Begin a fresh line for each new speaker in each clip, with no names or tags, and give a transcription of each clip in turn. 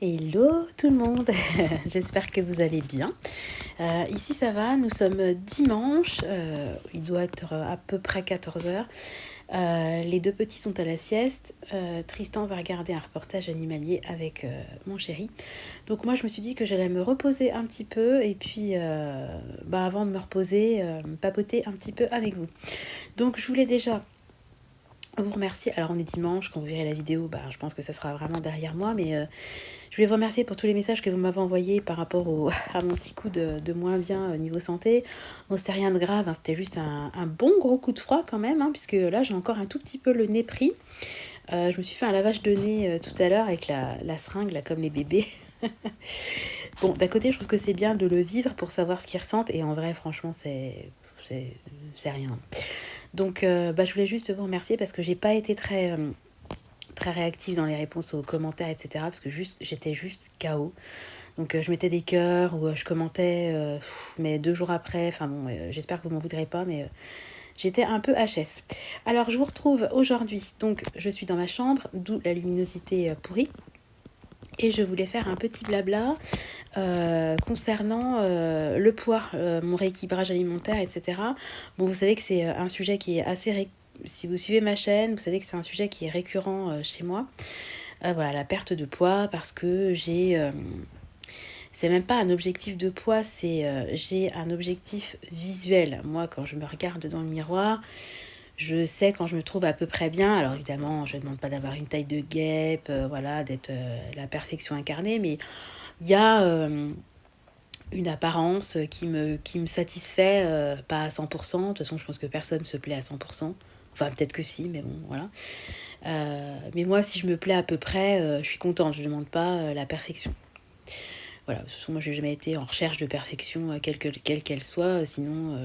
Hello tout le monde, j'espère que vous allez bien. Ici ça va, nous sommes dimanche, il doit être à peu près 14h. Les deux petits sont à la sieste. Tristan va regarder un reportage animalier avec mon chéri. Donc moi je me suis dit que j'allais me reposer un petit peu et puis avant de me reposer, papoter un petit peu avec vous. Donc je voulais déjà vous remercier. Alors on est dimanche, quand vous verrez la vidéo, je pense que ça sera vraiment derrière moi, mais je voulais vous remercier pour tous les messages que vous m'avez envoyés par rapport à mon petit coup de moins bien niveau santé. Bon, c'était rien de grave, hein, c'était juste un bon gros coup de froid quand même, hein, puisque là j'ai encore un tout petit peu le nez pris. Je me suis fait un lavage de nez tout à l'heure avec la seringue, là, comme les bébés. Bon, d'un côté, je trouve que c'est bien de le vivre pour savoir ce qu'ils ressentent, et en vrai, franchement, c'est rien. Donc, je voulais juste vous remercier parce que j'ai pas été très réactive dans les réponses aux commentaires, etc. Parce que j'étais juste KO. Donc je mettais des cœurs ou je commentais, mais 2 jours après, enfin bon, j'espère que vous m'en voudrez pas, mais j'étais un peu HS. Alors je vous retrouve aujourd'hui, donc je suis dans ma chambre, d'où la luminosité pourrie. Et je voulais faire un petit blabla concernant le poids, mon rééquilibrage alimentaire, etc. Bon, vous savez que c'est un sujet qui est assez si vous suivez ma chaîne, vous savez que c'est un sujet qui est récurrent chez moi. Voilà, la perte de poids, parce que c'est même pas un objectif de poids, j'ai un objectif visuel. Moi, quand je me regarde dans le miroir, je sais quand je me trouve à peu près bien. Alors évidemment, je ne demande pas d'avoir une taille de guêpe, voilà, d'être la perfection incarnée, mais il y a une apparence qui me satisfait, pas à 100%. De toute façon, je pense que personne ne se plaît à 100%. Enfin, peut-être que si, mais bon, voilà. Mais moi, si je me plais à peu près, je suis contente. Je ne demande pas la perfection. Voilà, de toute façon, moi, j'ai jamais été en recherche de perfection, quelle qu'elle soit. Sinon,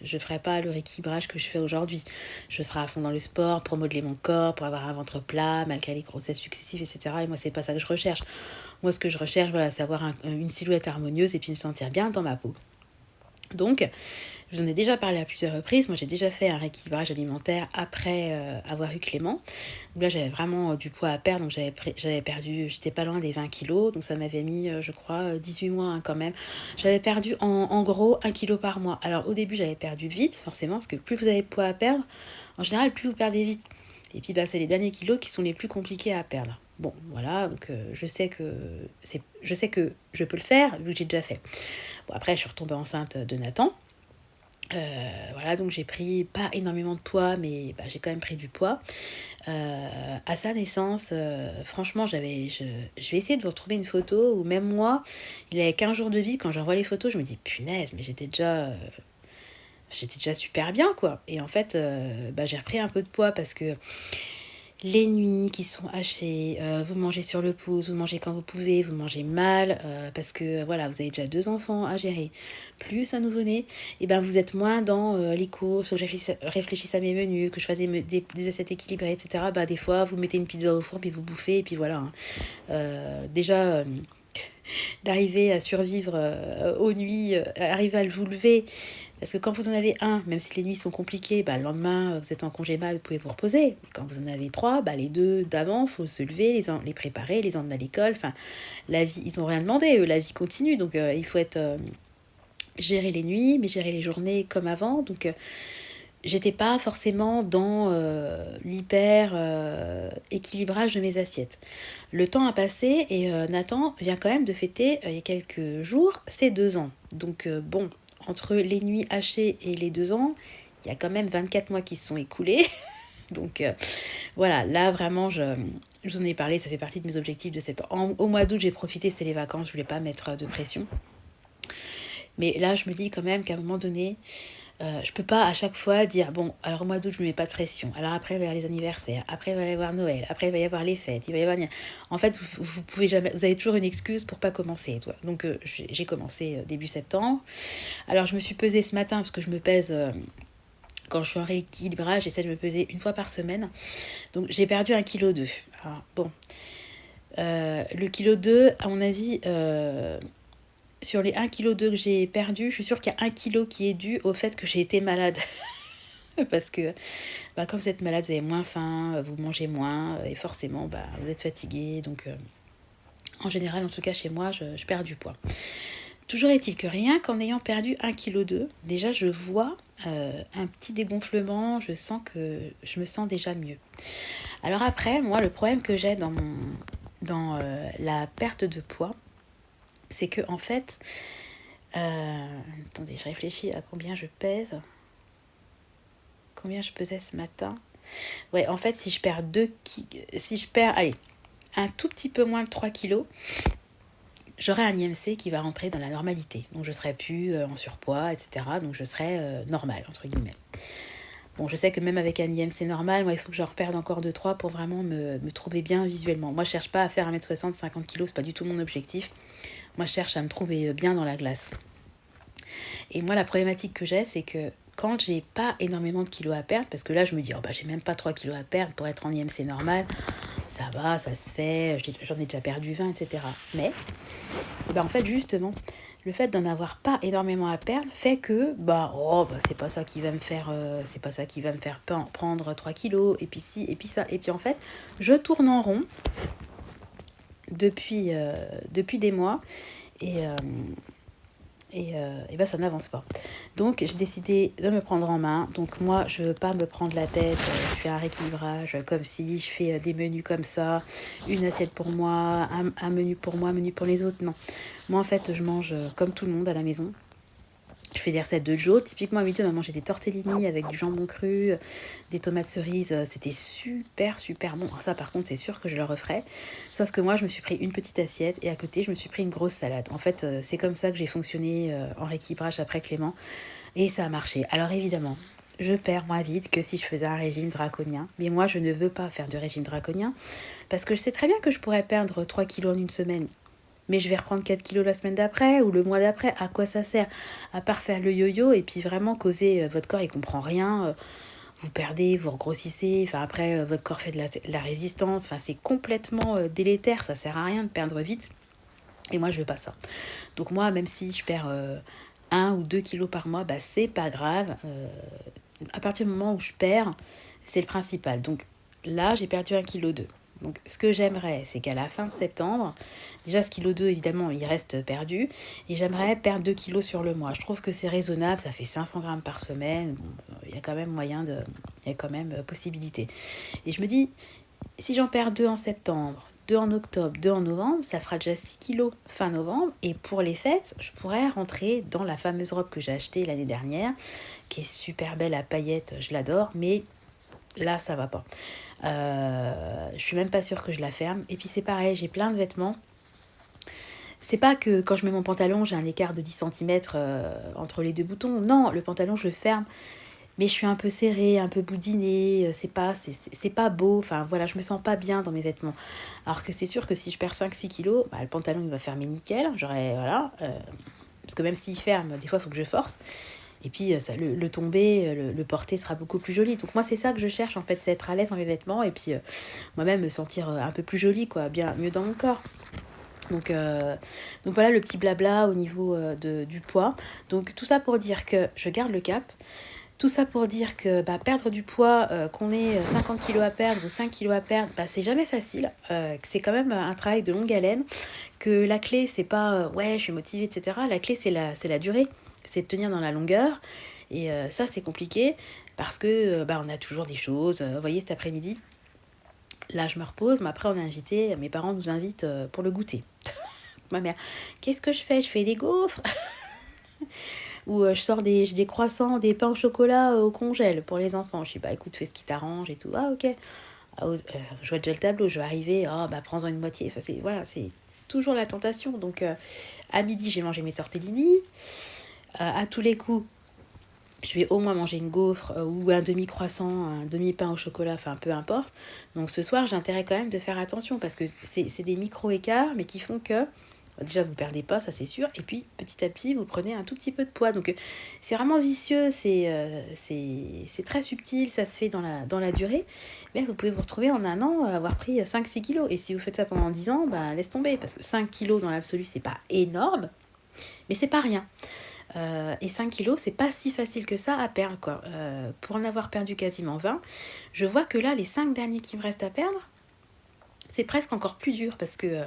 je ferais pas le rééquilibrage que je fais aujourd'hui. Je serais à fond dans le sport pour modeler mon corps, pour avoir un ventre plat, malgré les grossesses successives, etc. Et moi, c'est pas ça que je recherche. Moi, ce que je recherche, voilà, c'est avoir une silhouette harmonieuse et puis me sentir bien dans ma peau. Donc, je vous en ai déjà parlé à plusieurs reprises. Moi, j'ai déjà fait un rééquilibrage alimentaire après avoir eu Clément. Donc là, j'avais vraiment du poids à perdre. Donc, j'avais perdu, j'étais pas loin des 20 kilos. Donc, ça m'avait mis, je crois, 18 mois hein, quand même. J'avais perdu en gros 1 kilo par mois. Alors, au début, j'avais perdu vite, forcément, parce que plus vous avez de poids à perdre, en général, plus vous perdez vite. Et puis, c'est les derniers kilos qui sont les plus compliqués à perdre. Bon, voilà, donc je sais que je peux le faire, vu que j'ai déjà fait. Bon, après, je suis retombée enceinte de Nathan. Voilà, donc j'ai pris pas énormément de poids, mais j'ai quand même pris du poids. À sa naissance, franchement, je vais essayer de vous retrouver une photo où même moi, il avait 15 jours de vie. Quand j'envoie les photos, je me dis punaise, mais j'étais déjà super bien, quoi. Et en fait, j'ai repris un peu de poids parce que les nuits qui sont hachées, vous mangez sur le pouce, vous mangez quand vous pouvez, vous mangez mal, parce que voilà, vous avez déjà 2 enfants à gérer, plus un nouveau-né, et vous êtes moins dans les courses, que je réfléchisse à mes menus, que je fasse des assiettes équilibrées, etc. Des fois, vous mettez une pizza au four, puis vous bouffez, et puis voilà. Hein. Déjà, d'arriver à survivre aux nuits, arriver à vous lever. Parce que quand vous en avez un, même si les nuits sont compliquées, le lendemain, vous êtes en congé mat, vous pouvez vous reposer. Quand vous en avez 3, les 2 d'avant, il faut se lever, les préparer, les emmener à l'école. Enfin, la vie, ils n'ont rien demandé, eux, la vie continue. Donc, il faut gérer les nuits, mais gérer les journées comme avant. Donc, j'étais pas forcément dans l'hyper équilibrage de mes assiettes. Le temps a passé et Nathan vient quand même de fêter, il y a quelques jours, ses 2 ans. Donc bon, entre les nuits hachées et les 2 ans, il y a quand même 24 mois qui se sont écoulés. Donc voilà, là vraiment, je vous en ai parlé, ça fait partie de mes objectifs de septembre. Au mois d'août, j'ai profité, c'était les vacances, je voulais pas mettre de pression. Mais là, je me dis quand même qu'à un moment donné, je peux pas à chaque fois dire bon, alors au mois d'août je me mets pas de pression, alors après il va y avoir les anniversaires, après il va y avoir Noël, après il va y avoir les fêtes, il va y avoir en fait vous pouvez jamais, vous avez toujours une excuse pour pas commencer, toi. Donc j'ai commencé début septembre. Alors je me suis pesée ce matin parce que je me pèse quand je suis en rééquilibrage, j'essaie de me peser une fois par semaine. Donc j'ai perdu 1,2 kg. Alors bon, le kilo 2 à mon avis, sur les 1,2 kg que j'ai perdu, je suis sûre qu'il y a 1 kilo qui est dû au fait que j'ai été malade. Parce que quand vous êtes malade, vous avez moins faim, vous mangez moins, et forcément, vous êtes fatigué. Donc, En général, en tout cas chez moi, je perds du poids. Toujours est-il que rien qu'en ayant perdu 1,2 kg, déjà je vois un petit dégonflement, je sens que je me sens déjà mieux. Alors après, moi, le problème que j'ai dans la perte de poids, c'est que en fait, attendez, je réfléchis à combien je pèse. Combien je pesais ce matin? Ouais, en fait, si je perds allez, un tout petit peu moins de 3 kilos, j'aurai un IMC qui va rentrer dans la normalité. Donc je serai plus en surpoids, etc. Donc je serai normale, entre guillemets. Bon, je sais que même avec un IMC normal, moi, il faut que je reperde encore 2-3 pour vraiment me trouver bien visuellement. Moi, je cherche pas à faire 1m60, 50 kg, c'est pas du tout mon objectif. Moi, je cherche à me trouver bien dans la glace. Et moi, la problématique que j'ai, c'est que quand j'ai pas énormément de kilos à perdre, parce que là, je me dis, j'ai même pas 3 kilos à perdre pour être en IMC normal, ça va, ça se fait, j'en ai déjà perdu 20, etc. Mais, en fait, justement, le fait d'en avoir pas énormément à perdre fait que c'est pas ça qui va me faire prendre 3 kilos et puis ci et puis ça, et puis en fait je tourne en rond depuis des mois et ça n'avance pas. Donc j'ai décidé de me prendre en main. Donc moi je veux pas me prendre la tête, je fais un rééquilibrage comme si je fais des menus comme ça, une assiette pour moi, un menu pour moi, un menu pour les autres. Non, moi en fait je mange comme tout le monde à la maison. Je fais des recettes de Joe. Typiquement, à midi, on a mangé des tortellini avec du jambon cru, des tomates cerises. C'était super, super bon. Alors ça, par contre, c'est sûr que je le referai. Sauf que moi, je me suis pris une petite assiette et à côté, je me suis pris une grosse salade. En fait, c'est comme ça que j'ai fonctionné en rééquilibrage après Clément. Et ça a marché. Alors évidemment, je perds moins vite que si je faisais un régime draconien. Mais moi, je ne veux pas faire de régime draconien parce que je sais très bien que je pourrais perdre 3 kilos en une semaine. Mais je vais reprendre 4 kilos la semaine d'après ou le mois d'après. À quoi ça sert? À part faire le yo-yo et puis vraiment causer, votre corps il comprend rien. Vous perdez, vous regrossissez. Enfin après, votre corps fait de la résistance. Enfin c'est complètement délétère. Ça sert à rien de perdre vite. Et moi je veux pas ça. Donc moi même si je perds 1 ou 2 kilos par mois, c'est pas grave. À partir du moment où je perds, c'est le principal. Donc là j'ai perdu 1,2 kg. Donc, ce que j'aimerais, c'est qu'à la fin de septembre, déjà ce kilo 2, évidemment, il reste perdu. Et j'aimerais perdre 2 kilos sur le mois. Je trouve que c'est raisonnable, ça fait 500 grammes par semaine. Bon, il y a quand même il y a quand même possibilité. Et je me dis, si j'en perds 2 en septembre, 2 en octobre, 2 en novembre, ça fera déjà 6 kilos fin novembre. Et pour les fêtes, je pourrais rentrer dans la fameuse robe que j'ai achetée l'année dernière, qui est super belle à paillettes, je l'adore, mais là, ça va pas. Je suis même pas sûre que je la ferme. Et puis c'est pareil, j'ai plein de vêtements. C'est pas que quand je mets mon pantalon, j'ai un écart de 10 cm entre les deux boutons. Non, le pantalon, je le ferme. Mais je suis un peu serrée, un peu boudinée. C'est pas beau. Enfin voilà, je me sens pas bien dans mes vêtements. Alors que c'est sûr que si je perds 5-6 kilos, le pantalon il va fermer nickel. Voilà. Parce que même s'il ferme, des fois il faut que je force. Et puis le tomber, le porter sera beaucoup plus joli. Donc moi c'est ça que je cherche en fait, c'est être à l'aise dans mes vêtements et puis moi-même me sentir un peu plus jolie, quoi, bien mieux dans mon corps. Donc voilà le petit blabla au niveau du poids. Donc tout ça pour dire que je garde le cap. Tout ça pour dire que perdre du poids, qu'on ait 50 kilos à perdre ou 5 kilos à perdre, c'est jamais facile. Que c'est quand même un travail de longue haleine. Que la clé, c'est pas ouais, je suis motivée, etc. La clé, c'est la durée. C'est de tenir dans la longueur. Et ça, c'est compliqué parce que on a toujours des choses. Vous voyez, cet après-midi, là, je me repose, mais après, on est invité. Mes parents nous invitent pour le goûter. Ma mère, qu'est-ce que je fais? Je fais des gaufres. Ou je sors j'ai des croissants, des pains au chocolat au congèle pour les enfants. Je dis, écoute, fais ce qui t'arrange et tout. Ah, ok. Je vois déjà le tableau, je vais arriver, prends-en une moitié. Enfin, c'est toujours la tentation. Donc, à midi, j'ai mangé mes tortellini. À tous les coups, je vais au moins manger une gaufre ou un demi-croissant, un demi-pain au chocolat, enfin peu importe. Donc ce soir, j'ai intérêt quand même de faire attention parce que c'est des micro-écarts, mais qui font que déjà vous perdez pas, ça c'est sûr, et puis petit à petit vous prenez un tout petit peu de poids. Donc c'est vraiment vicieux, c'est très subtil, ça se fait dans la durée, mais vous pouvez vous retrouver en un an à avoir pris 5-6 kilos. Et si vous faites ça pendant 10 ans, laisse tomber, parce que 5 kilos dans l'absolu, c'est pas énorme, mais c'est pas rien. Et 5 kilos, c'est pas si facile que ça à perdre, quoi. Pour en avoir perdu quasiment 20, je vois que là, les 5 derniers qui me restent à perdre, c'est presque encore plus dur parce que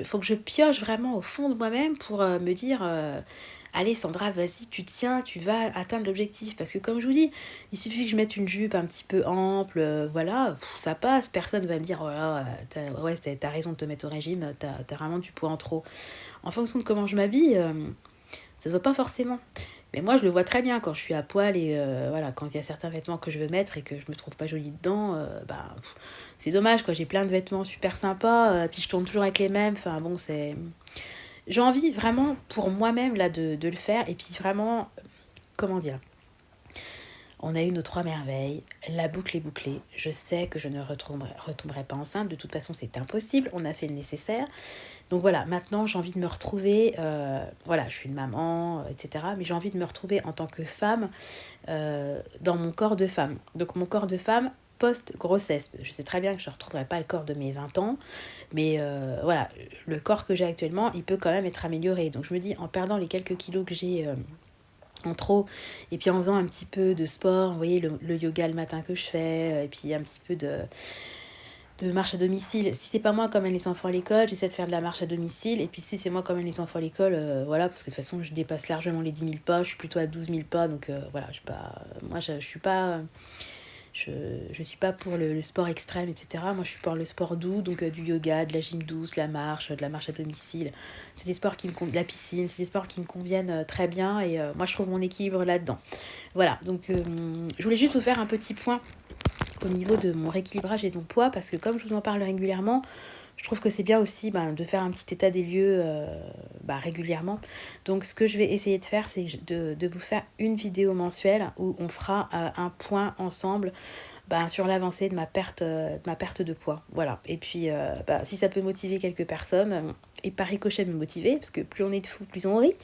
faut que je pioche vraiment au fond de moi-même pour me dire allez Sandra, vas-y, tu tiens, tu vas atteindre l'objectif. Parce que comme je vous dis, il suffit que je mette une jupe un petit peu ample, voilà, ça passe. Personne va me dire, oh là, ouais, t'as raison de te mettre au régime, t'as vraiment du poids en trop. En fonction de comment je m'habille, ça se voit pas forcément. Mais moi, je le vois très bien quand je suis à poil et voilà, quand il y a certains vêtements que je veux mettre et que je me trouve pas jolie dedans, c'est dommage quoi. J'ai plein de vêtements super sympas, puis je tourne toujours avec les mêmes. Enfin bon, c'est. J'ai envie vraiment pour moi-même là de le faire et puis vraiment, comment dire, on a eu nos 3 merveilles, la boucle est bouclée. Je sais que je ne retomberai pas enceinte, de toute façon c'est impossible, on a fait le nécessaire. Donc voilà, maintenant j'ai envie de me retrouver, voilà, je suis une maman, etc. Mais j'ai envie de me retrouver en tant que femme dans mon corps de femme. Donc mon corps de femme post-grossesse. Je sais très bien que je ne retrouverai pas le corps de mes 20 ans, mais voilà, le corps que j'ai actuellement, il peut quand même être amélioré. Donc je me dis, en perdant les quelques kilos que j'ai en trop, et puis en faisant un petit peu de sport, vous voyez, le yoga le matin que je fais, et puis un petit peu de marche à domicile. Si c'est pas moi comme les enfants à l'école, j'essaie de faire de la marche à domicile. Et puis si c'est moi comme les enfants à l'école, voilà, parce que de toute façon, je dépasse largement les 10 000 pas. Je suis plutôt à 12 000 pas. Donc voilà, je suis pas... Je suis pas pour le sport extrême, etc. Moi, je suis pour le sport doux, donc du yoga, de la gym douce, de la marche à domicile. C'est des sports qui me conviennent, la piscine, c'est des sports qui me conviennent très bien. Et moi, je trouve mon équilibre là-dedans. Voilà, donc je voulais juste vous faire un petit point au niveau de mon rééquilibrage et de mon poids, parce que comme je vous en parle régulièrement, je trouve que c'est bien aussi de faire un petit état des lieux régulièrement. Donc ce que je vais essayer de faire, c'est de vous faire une vidéo mensuelle où on fera un point ensemble sur l'avancée de ma perte de poids. Voilà. Et puis, si ça peut motiver quelques personnes, et par ricochet me motiver, parce que plus on est de fous, plus on rit,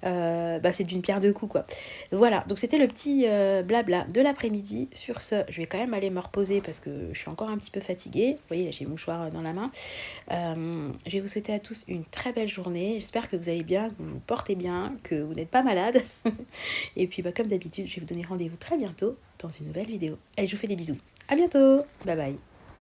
c'est d'une pierre deux coups, quoi. Voilà, donc c'était le petit blabla de l'après-midi. Sur ce, je vais quand même aller me reposer parce que je suis encore un petit peu fatiguée. Vous voyez, là, j'ai le mouchoir dans la main. Je vais vous souhaiter à tous une très belle journée. J'espère que vous allez bien, que vous vous portez bien, que vous n'êtes pas malade. Et puis, comme d'habitude, je vais vous donner rendez-vous très bientôt dans une nouvelle vidéo. Allez, je vous fais des bisous. À bientôt. Bye bye.